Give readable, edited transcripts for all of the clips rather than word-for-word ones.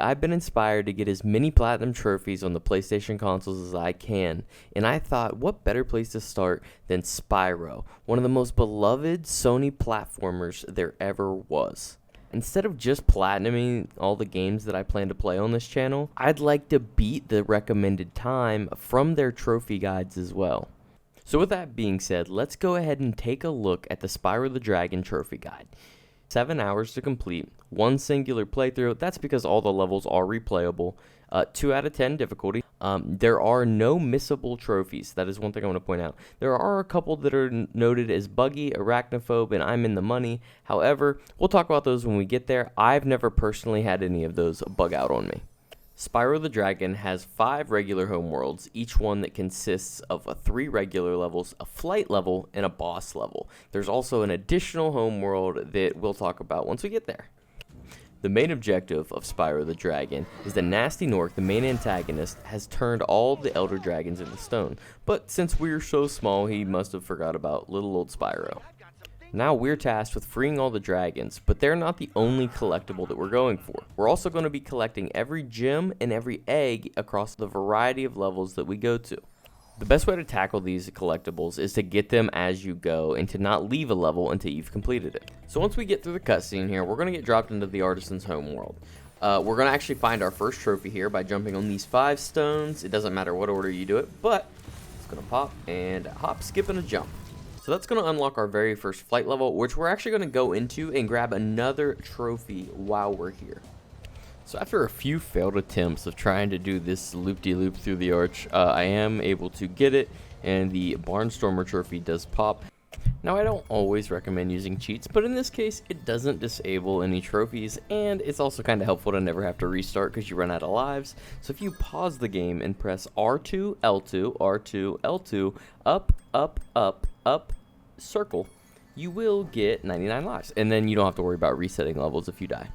I've been inspired to get as many platinum trophies on the PlayStation consoles as I can, and I thought what better place to start than Spyro, one of the most beloved Sony platformers there ever was. Instead of just platinuming all the games that I plan to play on this channel, I'd like to beat the recommended time from their trophy guides as well. So with that being said, let's go ahead and take a look at the Spyro the Dragon trophy guide. 7 hours to complete, 1 singular playthrough. That's because all the levels are replayable. 2 out of 10 difficulty. There are no missable trophies. That is one thing I want to point out. There are a couple that are noted as buggy, arachnophobe, and I'm in the money. However, we'll talk about those when we get there. I've never personally had any of those bug out on me. Spyro the Dragon has 5 regular homeworlds, each one that consists of 3 regular levels, a flight level, and a boss level. There's also an additional homeworld that we'll talk about once we get there. The main objective of Spyro the Dragon is that Gnasty, the main antagonist, has turned all the elder dragons into stone, but since we're so small, he must have forgot about little old Spyro. Now we're tasked with freeing all the dragons, but they're not the only collectible that we're going for. We're also going to be collecting every gem and every egg across the variety of levels that we go to. The best way to tackle these collectibles is to get them as you go and to not leave a level until you've completed it. So once we get through the cutscene here, we're going to get dropped into the Artisans homeworld. We're going to actually find our first trophy here by jumping on these 5 stones. It doesn't matter what order you do it, but it's going to pop and hop, skip, and a jump. So that's going to unlock our very first flight level, which we're actually going to go into and grab another trophy while we're here. So after a few failed attempts of trying to do this loop-de-loop through the arch, I am able to get it, and the Barnstormer trophy does pop. Now I don't always recommend using cheats, but in this case it doesn't disable any trophies, and it's also kind of helpful to never have to restart because you run out of lives. So if you pause the game and press R2, L2, R2, L2, up, up, up, up, circle, you will get 99 lives, and then you don't have to worry about resetting levels if you die.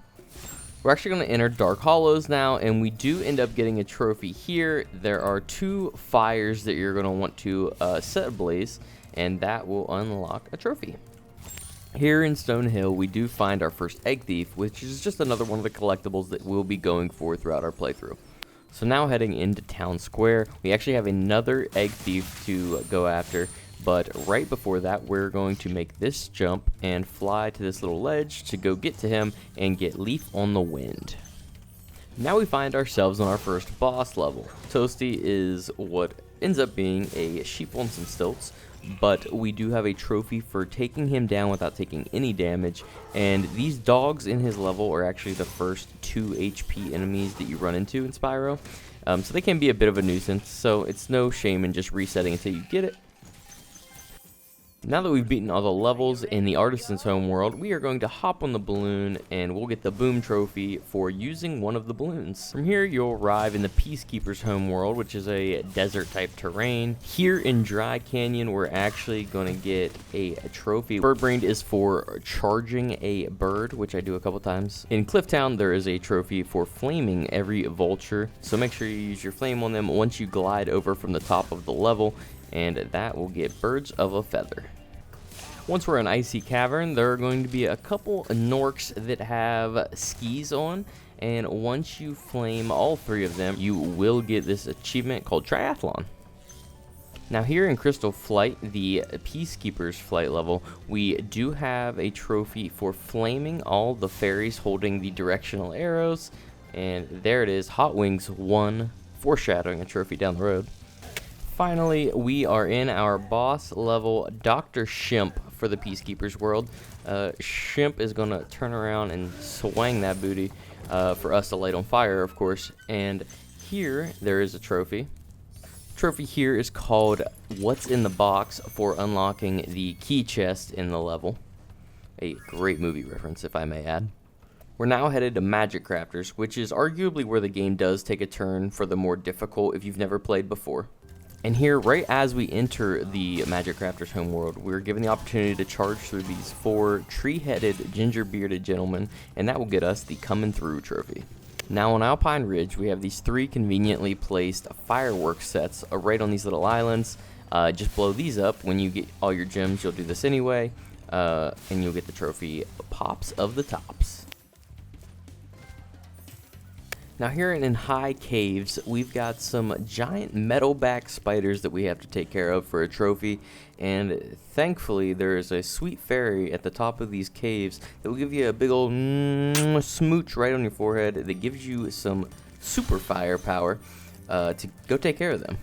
We're actually going to enter Dark Hollows now, and we do end up getting a trophy here. There are 2 fires that you're going to want to set ablaze, and that will unlock a trophy. Here in Stone Hill, we do find our first Egg Thief, which is just another one of the collectibles that we'll be going for throughout our playthrough. So now heading into Town Square, we actually have another Egg Thief to go after. But right before that, we're going to make this jump and fly to this little ledge to go get to him and get Leaf on the Wind. Now we find ourselves on our first boss level. Toasty is what ends up being a sheep on some stilts, but we do have a trophy for taking him down without taking any damage, and these dogs in his level are actually the first 2 HP enemies that you run into in Spyro, so they can be a bit of a nuisance, so it's no shame in just resetting until you get it. Now that we've beaten all the levels in the Artisans homeworld, we are going to hop on the balloon and we'll get the Boom trophy for using one of the balloons. From here, you'll arrive in the Peacekeeper's homeworld, which is a desert type terrain. Here in Dry Canyon, we're actually going to get a trophy. Birdbrained is for charging a bird, which I do a couple times. In Clifftown, there is a trophy for flaming every vulture, so make sure you use your flame on them once you glide over from the top of the level, and that will get Birds of a Feather. Once we're in Icy Cavern, there are going to be a couple Norks that have skis on, and once you flame all 3 of them, you will get this achievement called Triathlon. Now here in Crystal Flight, the Peacekeeper's flight level, we do have a trophy for flaming all the fairies holding the directional arrows, and there it is, Hot Wings 1, foreshadowing a trophy down the road. Finally, we are in our boss level, Dr. Shimp, for the Peacekeeper's world. Shimp is going to turn around and swang that booty for us to light on fire, of course. And here, there is a trophy. Trophy here is called What's in the Box for unlocking the key chest in the level. A great movie reference, if I may add. We're now headed to Magic Crafters, which is arguably where the game does take a turn for the more difficult if you've never played before. And here, right as we enter the Magic Crafters homeworld, we're given the opportunity to charge through these 4 tree-headed, ginger-bearded gentlemen, and that will get us the Coming Through trophy. Now on Alpine Ridge, we have these 3 conveniently placed fireworks sets right on these little islands. Just blow these up. When you get all your gems, you'll do this anyway, and you'll get the trophy Pops of the Tops. Now here in high caves, we've got some giant metal-back spiders that we have to take care of for a trophy, and thankfully there is a sweet fairy at the top of these caves that will give you a big old smooch right on your forehead that gives you some super firepower to go take care of them.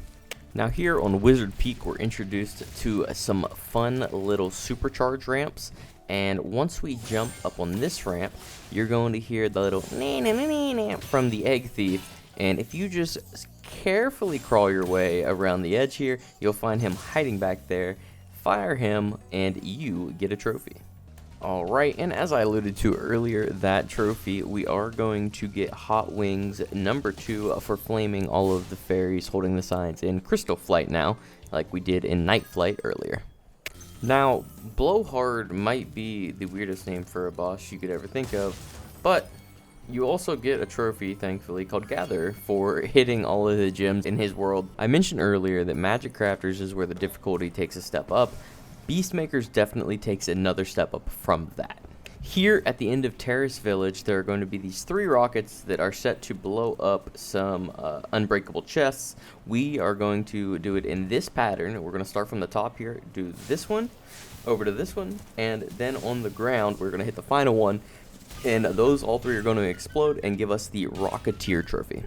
Now here on Wizard Peak, we're introduced to some fun little supercharge ramps, and once we jump up on this ramp, you're going to hear the little na from the egg thief, and if you just carefully crawl your way around the edge here, you'll find him hiding back there. Fire him, and you get a trophy. Alright, and as I alluded to earlier, that trophy, we are going to get Hot Wings number 2 for flaming all of the fairies holding the signs in Crystal Flight now, like we did in Night Flight earlier. Now, Blowhard might be the weirdest name for a boss you could ever think of, but you also get a trophy, thankfully, called Gather for hitting all of the gems in his world. I mentioned earlier that Magic Crafters is where the difficulty takes a step up. Beastmakers definitely takes another step up from that. Here at the end of Terrace Village, there are going to be these 3 rockets that are set to blow up some unbreakable chests. We are going to do it in this pattern. We're going to start from the top here, do this one, over to this one, and then on the ground, we're going to hit the final one, and those all 3 are going to explode and give us the Rocketeer trophy.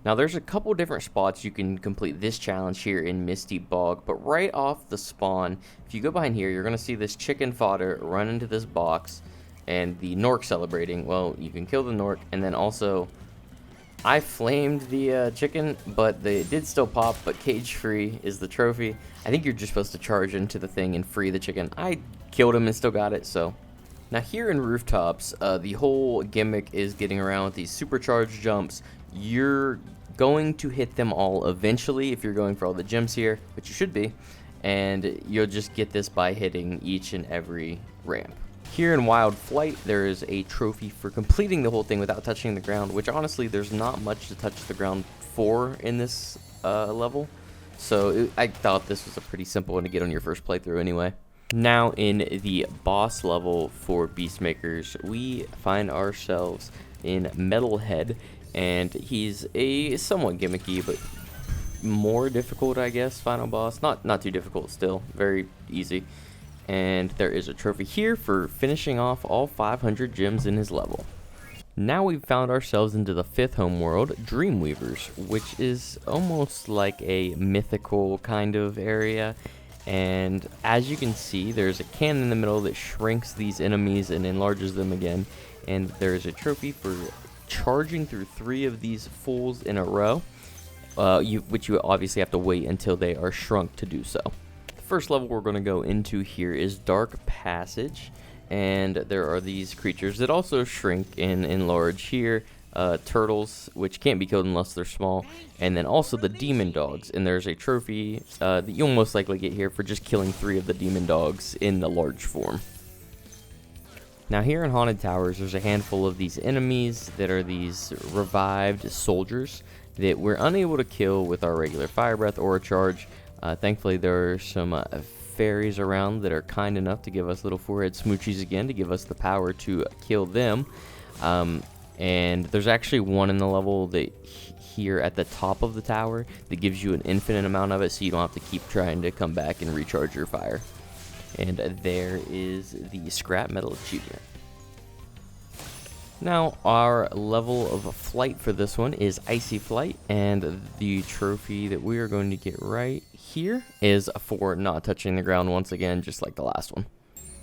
Now there's a couple different spots you can complete this challenge here in Misty Bog, but right off the spawn, if you go behind here, you're going to see this chicken fodder run into this box, and the Nork celebrating. Well, you can kill the Nork, and then also, I flamed the chicken, but they did still pop, but cage free is the trophy. I think you're just supposed to charge into the thing and free the chicken. I killed him and still got it, so. Now here in Rooftops, the whole gimmick is getting around with these supercharged jumps. You're going to hit them all eventually if you're going for all the gems here, which you should be, and you'll just get this by hitting each and every ramp. Here in Wild Flight, there is a trophy for completing the whole thing without touching the ground, which honestly there's not much to touch the ground for in this level, so I thought this was a pretty simple one to get on your first playthrough anyway. Now in the boss level for Beastmakers, we find ourselves in Metalhead, and he's a somewhat gimmicky but more difficult, I guess, final boss. Not too difficult, still very easy. And there is a trophy here for finishing off all 500 gems in his level. Now we've found ourselves into the 5th homeworld, Dreamweavers, which is almost like a mythical kind of area. And as you can see, there's a cannon in the middle that shrinks these enemies and enlarges them again. And there's a trophy for charging through 3 of these fools in a row, which you obviously have to wait until they are shrunk to do so. The first level we're going to go into here is Dark Passage, and there are these creatures that also shrink and enlarge here. Turtles, which can't be killed unless they're small, and then also the demon dogs, and there's a trophy that you'll most likely get here for just killing 3 of the demon dogs in the large form. Now here in Haunted Towers, there's a handful of these enemies that are these revived soldiers that we're unable to kill with our regular fire breath or a charge. Thankfully, there are some fairies around that are kind enough to give us little forehead smoochies again to give us the power to kill them. And there's actually one in the level that here at the top of the tower that gives you an infinite amount of it, so you don't have to keep trying to come back and recharge your fire. And there is the scrap metal achievement. Now our level of flight for this one is Icy Flight, and the trophy that we are going to get right here is for not touching the ground once again, just like the last one.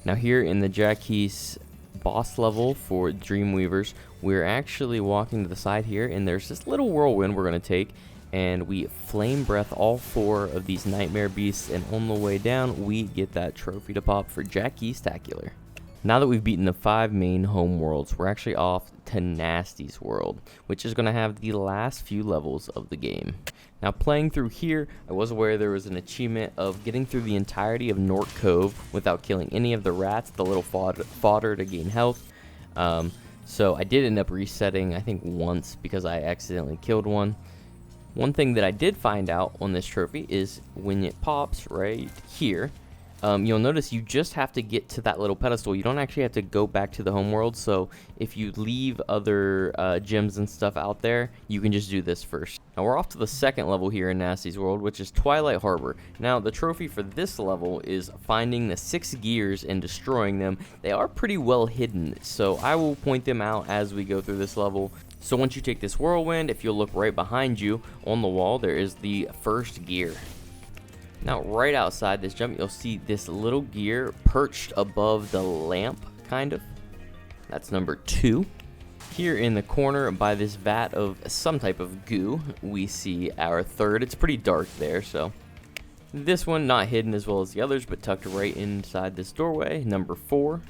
Now here in the Jackie's boss level for Dreamweavers, we're actually walking to the side here, and there's this little whirlwind we're going to take, and we flame breath all 4 of these nightmare beasts, and on the way down we get that trophy to pop for Jackie's Tacular. Now that we've beaten the 5 main home worlds, we're actually off to Gnasty's world, which is going to have the last few levels of the game. Now playing through here, I was aware there was an achievement of getting through the entirety of Nork Cove without killing any of the rats, the little fodder to gain health. So I did end up resetting, I think once, because I accidentally killed one. One thing that I did find out on this trophy is when it pops right here, you'll notice you just have to get to that little pedestal. You don't actually have to go back to the home world. So if you leave other gems and stuff out there, you can just do this first. Now we're off to the second level here in Gnasty's world, which is Twilight Harbor. Now the trophy for this level is finding the 6 gears and destroying them. They are pretty well hidden, so I will point them out as we go through this level. So once you take this whirlwind, if you'll look right behind you on the wall, there is the first gear. Now right outside this jump, you'll see this little gear perched above the lamp, kind of. That's number 2. Here in the corner by this vat of some type of goo, we see our third. It's pretty dark there, so this one not hidden as well as the others, but tucked right inside this doorway, number 4.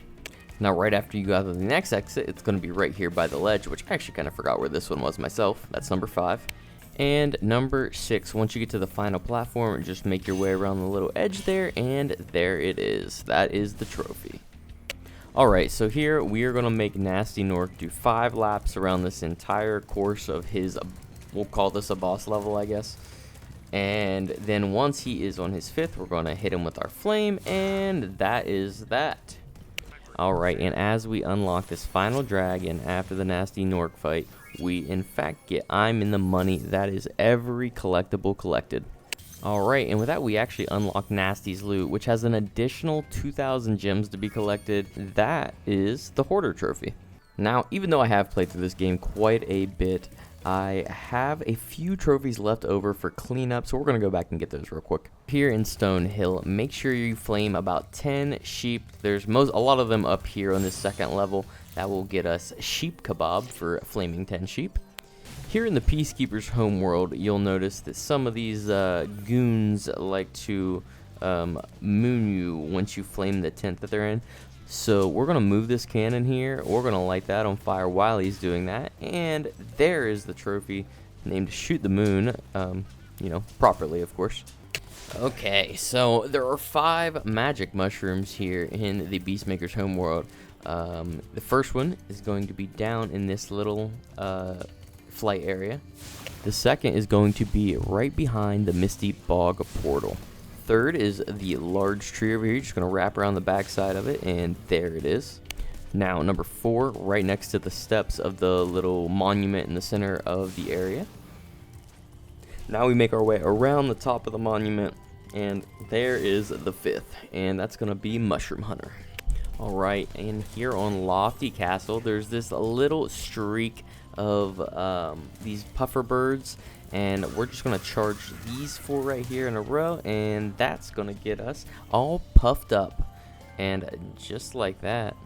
Now right after you go out of the next exit, it's going to be right here by the ledge, which I actually kind of forgot where this one was myself. That's number 5. And number 6, once you get to the final platform, just make your way around the little edge there, and there it is. That is the trophy. Alright, so here we are going to make Gnasty Nork do 5 laps around this entire course of his, we'll call this a boss level, I guess. And then once he is on his 5th, we're going to hit him with our flame, and that is that. Alright, and as we unlock this final dragon after the Gnasty Nork fight, we in fact get I'm in the money. That is every collectible collected. Alright, and with that we actually unlock Gnasty's loot, which has an additional 2,000 gems to be collected. That is the Hoarder trophy. Now, even though I have played through this game quite a bit, I have a few trophies left over for cleanup, so we're going to go back and get those real quick. Here in Stone Hill, make sure you flame about 10 sheep. There's a lot of them up here on this second level. That will get us sheep kebab for flaming 10 sheep. Here in the Peacekeeper's homeworld, you'll notice that some of these goons like to moon you once you flame the tent that they're in. So we're going to move this cannon here. We're going to light that on fire while he's doing that. And there is the trophy named Shoot the Moon, you know, properly, of course. Okay, so there are 5 magic mushrooms here in the Beastmaker's homeworld. The first one is going to be down in this little flight area. The second is going to be right behind the Misty Bog portal. Third is the large tree over here. You're just going to wrap around the back side of it, and there it is. Now, number 4, right next to the steps of the little monument in the center of the area. Now we make our way around the top of the monument, and there is the 5th, and that's going to be Mushroom Hunter. Alright, and here on Lofty Castle, there's this little streak of these puffer birds, and we're just going to charge these 4 right here in a row, and that's going to get us all puffed up, and just like that.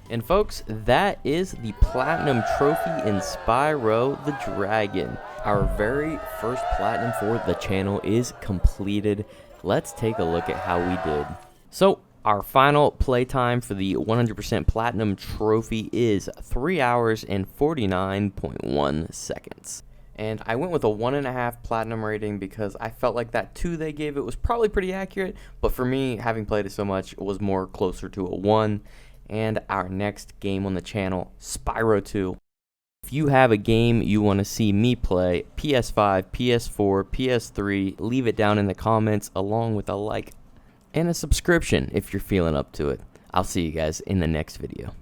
And folks, that is the Platinum Trophy in Spyro the Dragon. Our very first Platinum for the channel is completed. Let's take a look at how we did. So, our final playtime for the 100% Platinum Trophy is 3 hours and 49.1 seconds. And I went with a 1.5 Platinum rating because I felt like that 2 they gave it was probably pretty accurate. But for me, having played it so much, it was more closer to a 1. And our next game on the channel, Spyro 2. If you have a game you want to see me play, PS5, PS4, PS3, leave it down in the comments along with a like and a subscription if you're feeling up to it. I'll see you guys in the next video.